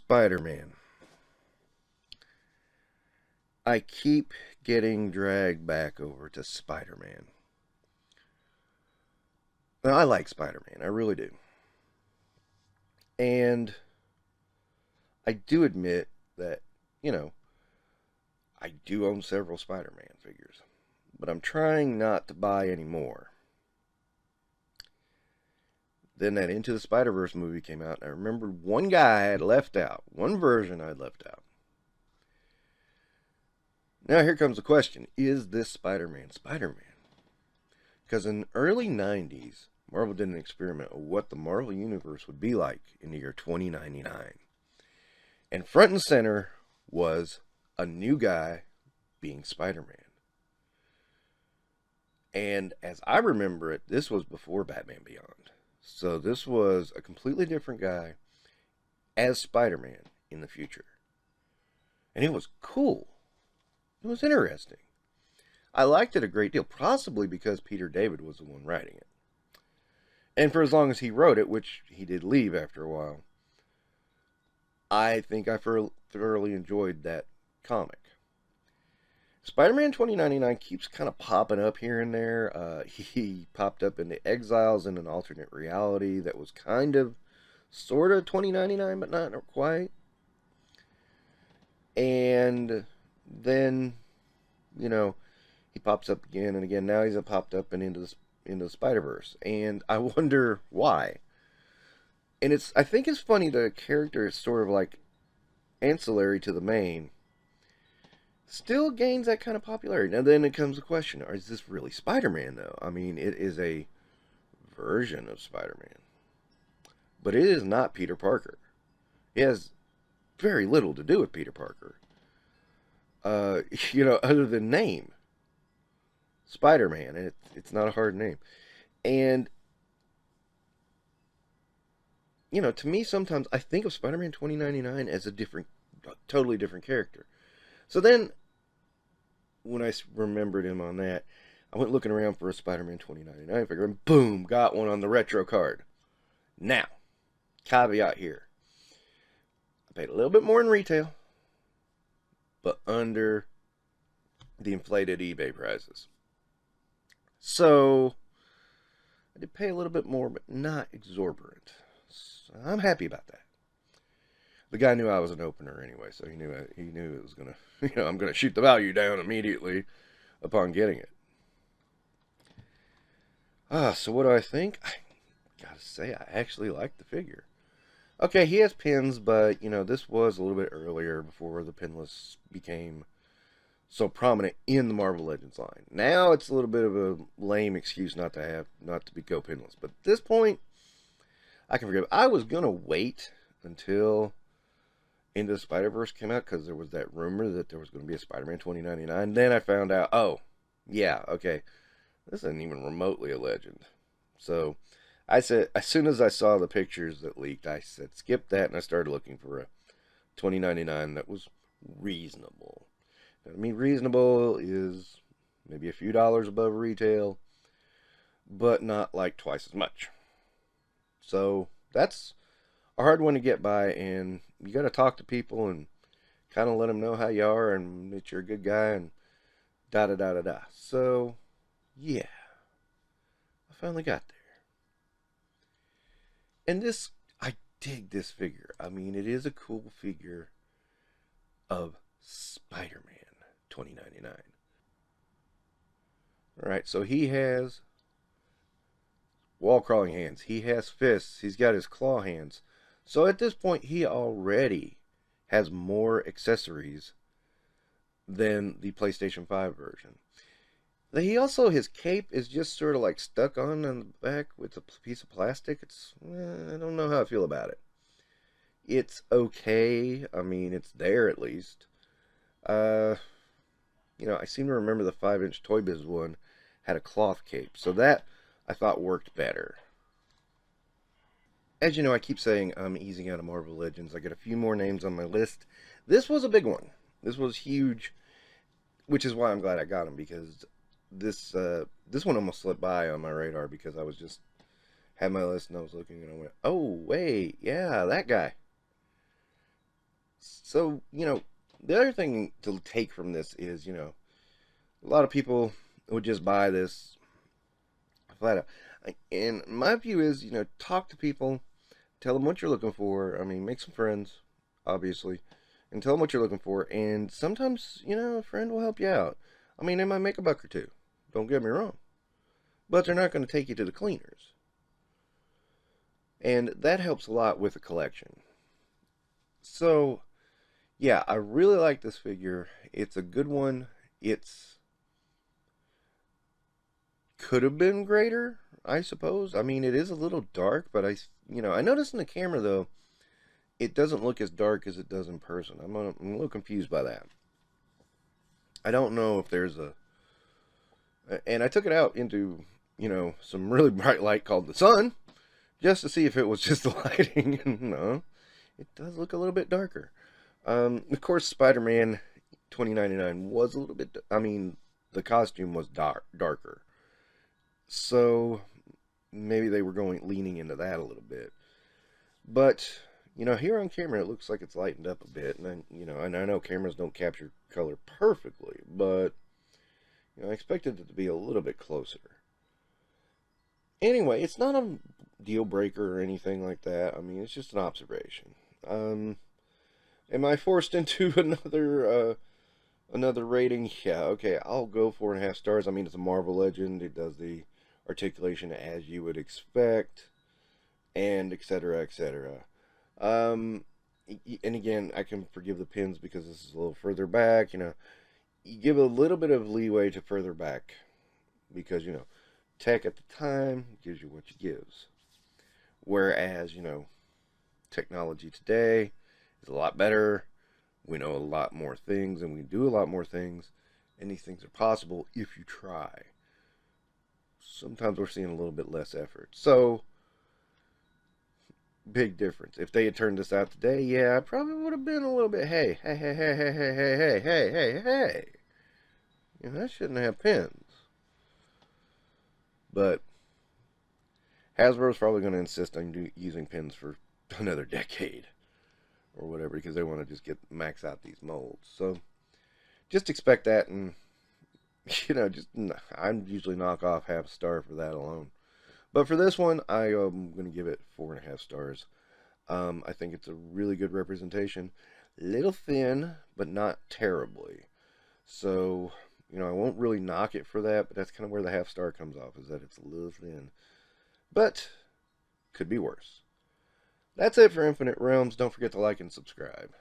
Spider-Man. I keep getting dragged back over to Spider-Man. Now, I like Spider-Man, I really do. And I do admit that, I do own several Spider-Man figures. But I'm trying not to buy any more. Then that Into the Spider-Verse movie came out, and I remembered one guy I had left out. One version I had left out. Now here comes the question. Is this Spider-Man Spider-Man? Because in the early 90s, Marvel did an experiment of what the Marvel Universe would be like in the year 2099. And front and center was a new guy being Spider-Man. And as I remember it, this was before Batman Beyond. So this was a completely different guy as Spider-Man in the future. And it was cool. It was interesting. I liked it a great deal, possibly because Peter David was the one writing it. And for as long as he wrote it, which he did leave after a while, I think I thoroughly enjoyed that comic. Spider-Man 2099 keeps kind of popping up here and there. He popped up in the Exiles in an alternate reality that was kind of, sort of 2099, but not quite. And then, he pops up again and again. Now he's popped up and into the Spider-Verse. And I wonder why. And I think it's funny that a character is sort of like ancillary to the main still gains that kind of popularity. Now then it comes the question, is this really Spider-Man though? I mean, it is a version of Spider-Man. But it is not Peter Parker. It has very little to do with Peter Parker. Other than name. Spider-Man. And it's not a hard name. And, to me sometimes I think of Spider-Man 2099 as a totally different character. So then, when I remembered him on that, I went looking around for a Spider-Man 2099 figure, and boom, got one on the retro card. Now, caveat here. I paid a little bit more in retail, but under the inflated eBay prices. So, I did pay a little bit more, but not exorbitant. So I'm happy about that. The guy knew I was an opener anyway, so he knew it was gonna, I'm gonna shoot the value down immediately upon getting it. So what do I think? I gotta say, I actually like the figure. Okay, he has pins, but this was a little bit earlier before the pinless became so prominent in the Marvel Legends line. Now it's a little bit of a lame excuse not to go pinless, but at this point, I can forgive. I was gonna wait until Into the Spider-Verse came out because there was that rumor that there was going to be a Spider-Man 2099. Then I found out, oh, yeah, okay, this isn't even remotely a legend. So I said, as soon as I saw the pictures that leaked, I said, skip that, and I started looking for a 2099 that was reasonable. Now, I mean, reasonable is maybe a few dollars above retail, but not like twice as much. So that's a hard one to get by, and you got to talk to people and kind of let them know how you are and that you're a good guy and da-da-da-da-da. So, yeah, I finally got there. And I dig this figure. I mean, it is a cool figure of Spider-Man 2099. Alright, so he has wall-crawling hands. He has fists. He's got his claw hands. So at this point, he already has more accessories than the PlayStation 5 version. His cape is just sort of like stuck on the back with a piece of plastic. I don't know how I feel about it. It's okay. I mean, it's there at least. I seem to remember the 5-inch Toy Biz one had a cloth cape. So that, I thought, worked better. As you know, I keep saying I'm easing out of Marvel Legends. I got a few more names on my list. This was a big one. This was huge, which is why I'm glad I got him, because this one almost slipped by on my radar because I was just had my list and I was looking and I went, oh, wait, yeah, that guy. So, the other thing to take from this is, a lot of people would just buy this flat out. And my view is, talk to people, tell them what you're looking for. I mean, make some friends, obviously, and tell them what you're looking for. And sometimes, a friend will help you out. I mean, they might make a buck or two. Don't get me wrong. But they're not going to take you to the cleaners. And that helps a lot with a collection. So, yeah, I really like this figure. It's a good one. It's could have been greater, I suppose. I mean, it is a little dark, but I noticed in the camera though, it doesn't look as dark as it does in person. I'm a little confused by that. I don't know if there's and I took it out into, some really bright light called the sun, just to see if it was just the lighting. No, it does look a little bit darker. Of course, Spider-Man 2099 was a little bit, I mean, the costume was darker. So maybe they were leaning into that a little bit. But, here on camera it looks like it's lightened up a bit. And, and I know cameras don't capture color perfectly, but, I expected it to be a little bit closer. Anyway, it's not a deal breaker or anything like that. I mean, it's just an observation. Am I forced into another rating? Yeah, okay, I'll go 4.5 stars. I mean, it's a Marvel Legend. It does the articulation as you would expect, and etc., etc. And again, I can forgive the pins because this is a little further back. You give a little bit of leeway to further back because, tech at the time gives you what it gives. Whereas, technology today is a lot better. We know a lot more things and we do a lot more things. And these things are possible if you try. Sometimes we're seeing a little bit less effort. So, big difference. If they had turned this out today, yeah, I probably would have been a little bit, hey, I shouldn't have pins. But Hasbro's probably going to insist on using pins for another decade or whatever because they want to just max out these molds. So just expect that, and I'm usually knock off half a star for that alone. But for this one, I am going to give it 4.5 stars. I think it's a really good representation. Little thin, but not terribly. So, I won't really knock it for that, but that's kind of where the half star comes off, is that it's a little thin. But, could be worse. That's it for Infinite Realms. Don't forget to like and subscribe.